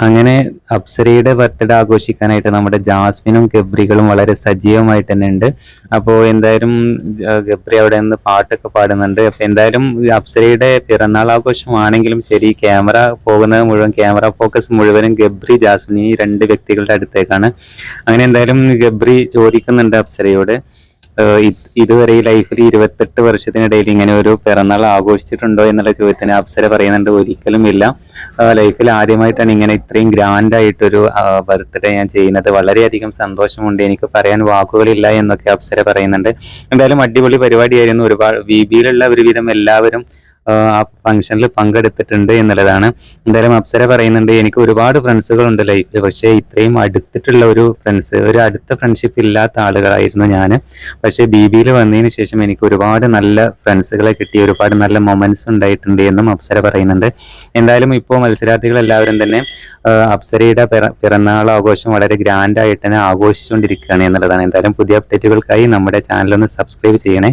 അങ്ങനെ അപ്സരയുടെ ബർത്ത്ഡേ ആഘോഷിക്കാനായിട്ട് നമ്മുടെ ജാസ്മിനും ഗബ്രികളും വളരെ സജീവമായിട്ട് തന്നെ ഉണ്ട്. അപ്പോൾ എന്തായാലും ഗബ്രി അവിടെ നിന്ന് പാട്ടൊക്കെ പാടുന്നുണ്ട്. അപ്പോൾ എന്തായാലും അപ്സരയുടെ പിറന്നാൾ ആഘോഷമാണെങ്കിലും ശരി, ക്യാമറ പോകുന്നത് മുഴുവൻ, ക്യാമറ ഫോക്കസ് മുഴുവനും ഗബ്രി ജാസ്മിൻ ഈ രണ്ട് വ്യക്തികളുടെ അടുത്തേക്കാണ്. അങ്ങനെ എന്തായാലും ഗബ്രി ചോദിക്കുന്നുണ്ട് അപ്സരയോട്, ഇതുവരെ ഈ ലൈഫിൽ 28 വർഷത്തിനിടയിൽ ഇങ്ങനെ ഒരു പിറന്നാൾ ആഘോഷിച്ചിട്ടുണ്ടോ എന്നുള്ള ചോദ്യത്തിന് അപ്സര പറയുന്നുണ്ട്, ഒരിക്കലും ഇല്ല. ലൈഫിൽ ആദ്യമായിട്ടാണ് ഇങ്ങനെ ഇത്രയും ഗ്രാൻഡ് ആയിട്ടൊരു ബർത്ത്ഡേ ഞാൻ ചെയ്യുന്നത്. വളരെയധികം സന്തോഷമുണ്ട്, എനിക്ക് പറയാൻ വാക്കുകളില്ല എന്നൊക്കെ അപ്സര പറയുന്നുണ്ട്. എന്തായാലും അടിപൊളി പരിപാടിയായിരുന്നു. ഒരുപാട് VBയിലുള്ള ഒരുവിധം എല്ലാവരും ആ ഫംഗ്ഷനിൽ പങ്കെടുത്തിട്ടുണ്ട് എന്നുള്ളതാണ്. എന്തായാലും അപ്സര പറയുന്നുണ്ട്, എനിക്ക് ഒരുപാട് ഫ്രണ്ട്സുകളുണ്ട് ലൈഫിൽ, പക്ഷേ ഇത്രയും അടുത്തിട്ടുള്ള ഒരു ഫ്രണ്ട്സ്, ഒരു അടുത്ത ഫ്രണ്ട്ഷിപ്പ് ഇല്ലാത്ത ആളുകളായിരുന്നു ഞാൻ. പക്ഷേ BBയിൽ വന്നതിന് ശേഷം എനിക്ക് ഒരുപാട് നല്ല ഫ്രണ്ട്സുകളെ കിട്ടി, ഒരുപാട് നല്ല മൊമെന്റ്സ് ഉണ്ടായിട്ടുണ്ട് എന്നും അപ്സര പറയുന്നുണ്ട്. എന്തായാലും ഇപ്പോൾ മത്സരാർത്ഥികൾ എല്ലാവരും തന്നെ അപ്സരയുടെ പിറന്നാൾ ആഘോഷം വളരെ ഗ്രാൻഡ് ആയിട്ട് തന്നെ ആഘോഷിച്ചുകൊണ്ടിരിക്കുകയാണ് എന്നുള്ളതാണ്. എന്തായാലും പുതിയ അപ്ഡേറ്റുകൾക്കായി നമ്മുടെ ചാനൽ ഒന്ന് സബ്സ്ക്രൈബ് ചെയ്യണേ.